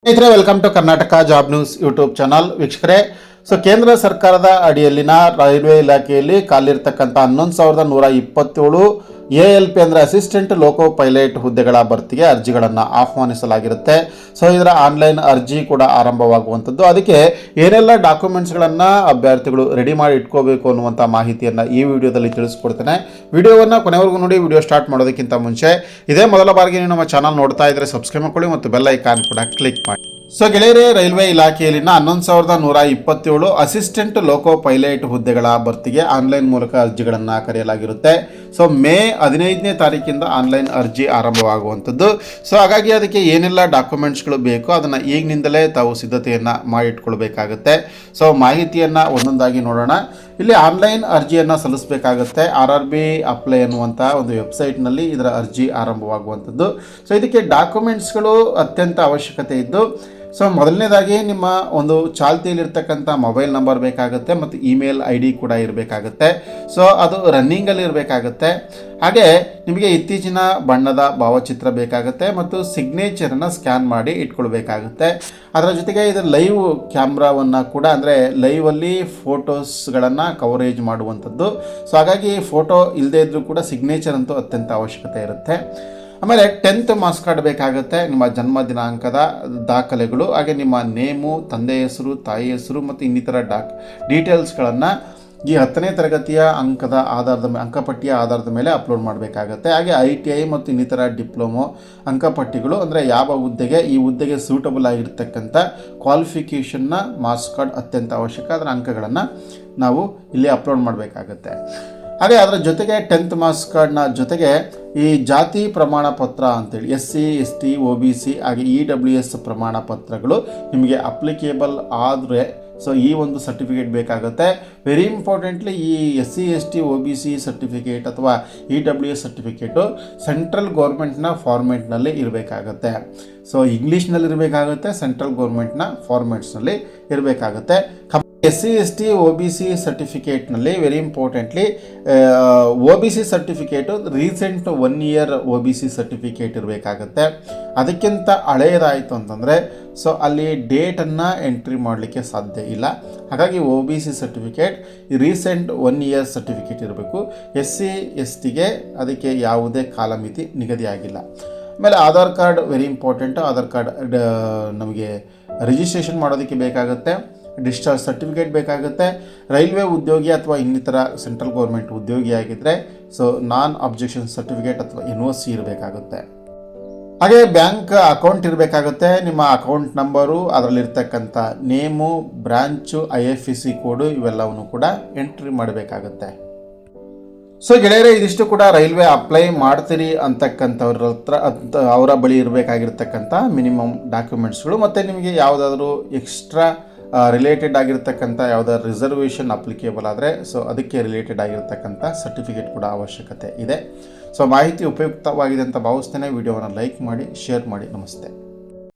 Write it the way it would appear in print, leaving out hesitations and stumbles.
ಸ್ನೇಹಿತರೆ, welcome to Karnataka job news YouTube channel. ವೀಕ್ಷಕರೇ, ಕೇಂದ್ರ ಸರ್ಕಾರದ ಅಡಿಯಲ್ಲಿನ ರೈಲ್ವೆ ಇಲಾಖೆಯಲ್ಲಿ ಖಾಲಿರ್ತಕ್ಕಂಥ 11,127 ALP ಅಂದರೆ ಅಸಿಸ್ಟೆಂಟ್ ಲೋಕೋ ಪೈಲಟ್ ಹುದ್ದೆಗಳ ಭರ್ತಿಗೆ ಅರ್ಜಿಗಳನ್ನು ಆಹ್ವಾನಿಸಲಾಗಿರುತ್ತೆ. ಇದರ ಆನ್ಲೈನ್ ಅರ್ಜಿ ಕೂಡ ಆರಂಭವಾಗುವಂಥದ್ದು. ಅದಕ್ಕೆ ಏನೆಲ್ಲ ಡಾಕ್ಯುಮೆಂಟ್ಸ್ಗಳನ್ನು ಅಭ್ಯರ್ಥಿಗಳು ರೆಡಿ ಮಾಡಿ ಇಟ್ಕೋಬೇಕು ಅನ್ನುವಂಥ ಮಾಹಿತಿಯನ್ನು ಈ ವಿಡಿಯೋದಲ್ಲಿ ತಿಳಿಸ್ಕೊಡ್ತೇನೆ. ವಿಡಿಯೋವನ್ನು ಕೊನೆವರೆಗೂ ನೋಡಿ. ವಿಡಿಯೋ ಸ್ಟಾರ್ಟ್ ಮಾಡೋದಕ್ಕಿಂತ ಮುಂಚೆ ಇದೇ ಮೊದಲ ಬಾರಿಗೆ ನೀವು ನಮ್ಮ ಚಾನಲ್ ನೋಡ್ತಾ ಇದ್ದರೆ ಸಬ್ಸ್ಕ್ರೈಬ್ ಮಾಡ್ಕೊಳ್ಳಿ ಮತ್ತು ಬೆಲ್ ಐಕಾನ್ ಕೂಡ ಕ್ಲಿಕ್ ಮಾಡಿ. ಗೆಳೆಯರೇ, ರೈಲ್ವೆ ಇಲಾಖೆಯಲ್ಲಿನ 11,127 ಅಸಿಸ್ಟೆಂಟ್ ಲೋಕೋ ಪೈಲಟ್ ಹುದ್ದೆಗಳ ಭರ್ತಿಗೆ ಆನ್ಲೈನ್ ಮೂಲಕ ಅರ್ಜಿಗಳನ್ನು ಕರೆಯಲಾಗಿರುತ್ತೆ. ಮೇ 15ನೇ ತಾರೀಕಿಂದ ಆನ್ಲೈನ್ ಅರ್ಜಿ ಆರಂಭವಾಗುವಂಥದ್ದು. ಹಾಗಾಗಿ ಅದಕ್ಕೆ ಏನೆಲ್ಲ ಡಾಕ್ಯುಮೆಂಟ್ಸ್ಗಳು ಬೇಕು ಅದನ್ನು ಈಗಿನಿಂದಲೇ ತಾವು ಸಿದ್ಧತೆಯನ್ನು ಮಾಡಿಟ್ಕೊಳ್ಬೇಕಾಗುತ್ತೆ. ಮಾಹಿತಿಯನ್ನು ಒಂದೊಂದಾಗಿ ನೋಡೋಣ. ಇಲ್ಲಿ ಆನ್ಲೈನ್ ಅರ್ಜಿಯನ್ನು ಸಲ್ಲಿಸಬೇಕಾಗುತ್ತೆ. RRB ಅಪ್ಲೈ ಅನ್ನುವಂಥ ಒಂದು ವೆಬ್ಸೈಟ್ನಲ್ಲಿ ಇದರ ಅರ್ಜಿ ಆರಂಭವಾಗುವಂಥದ್ದು. ಇದಕ್ಕೆ ಡಾಕ್ಯುಮೆಂಟ್ಸ್ಗಳು ಅತ್ಯಂತ ಅವಶ್ಯಕತೆ ಇದ್ದು, ಮೊದಲನೇದಾಗಿ ನಿಮ್ಮ ಒಂದು ಚಾಲ್ತಿಯಲ್ಲಿರ್ತಕ್ಕಂಥ ಮೊಬೈಲ್ ನಂಬರ್ ಬೇಕಾಗುತ್ತೆ ಮತ್ತು ಇಮೇಲ್ ID ಕೂಡ ಇರಬೇಕಾಗುತ್ತೆ. ಅದು ರನ್ನಿಂಗಲ್ಲಿ ಇರಬೇಕಾಗುತ್ತೆ. ಹಾಗೆ ನಿಮಗೆ ಇತ್ತೀಚಿನ ಬಣ್ಣದ ಭಾವಚಿತ್ರ ಬೇಕಾಗುತ್ತೆ ಮತ್ತು ಸಿಗ್ನೇಚರನ್ನು ಸ್ಕ್ಯಾನ್ ಮಾಡಿ ಇಟ್ಕೊಳ್ಬೇಕಾಗುತ್ತೆ. ಅದರ ಜೊತೆಗೆ ಇದರ ಲೈವ್ ಕ್ಯಾಮ್ರಾವನ್ನು ಕೂಡ, ಅಂದರೆ ಲೈವಲ್ಲಿ ಫೋಟೋಸ್ಗಳನ್ನು ಕವರೇಜ್ ಮಾಡುವಂಥದ್ದು. ಹಾಗಾಗಿ ಫೋಟೋ ಇಲ್ಲದೇ ಇದ್ದರೂ ಕೂಡ ಸಿಗ್ನೇಚರ್ ಅಂತೂ ಅತ್ಯಂತ ಅವಶ್ಯಕತೆ ಇರುತ್ತೆ. ಆಮೇಲೆ 10th ಮಾರ್ಕ್ಸ್ ಕಾರ್ಡ್ ಬೇಕಾಗುತ್ತೆ, ನಿಮ್ಮ ಜನ್ಮ ದಿನಾಂಕದ ದಾಖಲೆಗಳು, ಹಾಗೆ ನಿಮ್ಮ ನೇಮು, ತಂದೆ ಹೆಸರು, ತಾಯಿ ಹೆಸರು ಮತ್ತು ಇನ್ನಿತರ ಡೀಟೇಲ್ಸ್ಗಳನ್ನು ಈ 10ನೇ ತರಗತಿಯ ಅಂಕಪಟ್ಟಿಯ ಆಧಾರದ ಮೇಲೆ ಅಪ್ಲೋಡ್ ಮಾಡಬೇಕಾಗತ್ತೆ. ಹಾಗೆ ITI ಮತ್ತು ಇನ್ನಿತರ ಡಿಪ್ಲೊಮೊ ಅಂಕಪಟ್ಟಿಗಳು, ಅಂದರೆ ಯಾವ ಹುದ್ದೆಗೆ ಈ ಹುದ್ದೆಗೆ ಸೂಟಬಲ್ ಆಗಿರ್ತಕ್ಕಂಥ ಕ್ವಾಲಿಫಿಕೇಷನ್ನ ಮಾರ್ಕ್ಸ್ ಕಾರ್ಡ್ ಅತ್ಯಂತ ಅವಶ್ಯಕ. ಅದರ ಅಂಕಗಳನ್ನು ನಾವು ಇಲ್ಲಿ ಅಪ್ಲೋಡ್ ಮಾಡಬೇಕಾಗತ್ತೆ. ಹಾಗೆ ಅದರ ಜೊತೆಗೆ 10th ಮಾರ್ಕ್ಸ್ ಕಾರ್ಡ್ನ ಜೊತೆಗೆ ಈ ಜಾತಿ ಪ್ರಮಾಣ ಪತ್ರ ಅಂತೇಳಿ SC ST OBC ಹಾಗೆ EWS ಪ್ರಮಾಣ ಪತ್ರಗಳು ನಿಮಗೆ ಅಪ್ಲಿಕೇಬಲ್ ಆದರೆ ಈ ಒಂದು ಸರ್ಟಿಫಿಕೇಟ್ ಬೇಕಾಗುತ್ತೆ. ವೆರಿ ಇಂಪಾರ್ಟೆಂಟ್ಲಿ ಈ SC ST OBC ಸರ್ಟಿಫಿಕೇಟ್ ಅಥವಾ EWS ಸರ್ಟಿಫಿಕೇಟು ಸೆಂಟ್ರಲ್ ಗೌರ್ಮೆಂಟ್ನ ಫಾರ್ಮೆಟ್ನಲ್ಲಿ ಇರಬೇಕಾಗತ್ತೆ. ಇಂಗ್ಲೀಷ್ನಲ್ಲಿ ಇರಬೇಕಾಗುತ್ತೆ, ಸೆಂಟ್ರಲ್ ಗೌರ್ಮೆಂಟ್ನ ಫಾರ್ಮೆಟ್ಸ್ನಲ್ಲಿ ಇರಬೇಕಾಗುತ್ತೆ. SC ST OBC ಸರ್ಟಿಫಿಕೇಟ್ನಲ್ಲಿ very importantly OBC certificate recent 1 year OBC certificate ಇರಬೇಕಾಗತ್ತೆ. ಅದಕ್ಕಿಂತ ಹಳೆಯದಾಯಿತು ಅಂತಂದರೆ ಅಲ್ಲಿ ಡೇಟನ್ನು ಎಂಟ್ರಿ ಮಾಡಲಿಕ್ಕೆ ಸಾಧ್ಯ ಇಲ್ಲ. ಹಾಗಾಗಿ OBC certificate recent 1 year certificate ಇರಬೇಕು. SC STಗೆ ಅದಕ್ಕೆ ಯಾವುದೇ ಕಾಲಮಿತಿ ನಿಗದಿಯಾಗಿಲ್ಲ. ಆಮೇಲೆ Aadhaar card very important. Aadhaar card ನಮಗೆ ರಿಜಿಸ್ಟ್ರೇಷನ್ ಮಾಡೋದಕ್ಕೆ ಬೇಕಾಗುತ್ತೆ. ಡಿಸ್ಚಾರ್ಜ್ ಸರ್ಟಿಫಿಕೇಟ್ ಬೇಕಾಗುತ್ತೆ. ರೈಲ್ವೆ ಉದ್ಯೋಗಿ ಅಥವಾ ಇನ್ನಿತರ ಸೆಂಟ್ರಲ್ ಗೌರ್ಮೆಂಟ್ ಉದ್ಯೋಗಿ ಆಗಿದ್ದರೆ ನಾನ್ ಅಬ್ಜೆಕ್ಷನ್ ಸರ್ಟಿಫಿಕೇಟ್ ಅಥವಾ NOC ಇರಬೇಕಾಗುತ್ತೆ. ಹಾಗೆ ಬ್ಯಾಂಕ್ ಅಕೌಂಟ್ ಇರಬೇಕಾಗುತ್ತೆ. ನಿಮ್ಮ ಅಕೌಂಟ್ ನಂಬರು, ಅದರಲ್ಲಿರ್ತಕ್ಕಂಥ ನೇಮು, ಬ್ರಾಂಚು, IFSC ಕೋಡು ಇವೆಲ್ಲವನ್ನು ಕೂಡ ಎಂಟ್ರಿ ಮಾಡಬೇಕಾಗುತ್ತೆ. ಗೆಳೆಯರೇ, ಇದಿಷ್ಟು ಕೂಡ ರೈಲ್ವೆ ಅಪ್ಲೈ ಮಾಡ್ತೀರಿ ಅಂತಕ್ಕಂಥವ್ರ ಹತ್ರ ಅವರ ಬಳಿ ಇರಬೇಕಾಗಿರ್ತಕ್ಕಂಥ ಮಿನಿಮಮ್ ಡಾಕ್ಯುಮೆಂಟ್ಸ್ಗಳು. ಮತ್ತು ನಿಮಗೆ ಯಾವುದಾದ್ರೂ ಎಕ್ಸ್ಟ್ರಾ ರಿಲೇಟೆಡ್ ಆಗಿರ್ತಕ್ಕಂಥ ಯಾವುದಾದ್ರು ರಿಸರ್ವೇಷನ್ ಅಪ್ಲಿಕೇಬಲ್ ಆದರೆ ಅದಕ್ಕೆ ರಿಲೇಟೆಡ್ ಆಗಿರ್ತಕ್ಕಂಥ ಸರ್ಟಿಫಿಕೇಟ್ ಕೂಡ ಅವಶ್ಯಕತೆ ಇದೆ. ಮಾಹಿತಿ ಉಪಯುಕ್ತವಾಗಿದೆ ಅಂತ ಭಾವಿಸ್ತೇನೆ. ವಿಡಿಯೋವನ್ನು ಲೈಕ್ ಮಾಡಿ, ಶೇರ್ ಮಾಡಿ. ನಮಸ್ತೆ.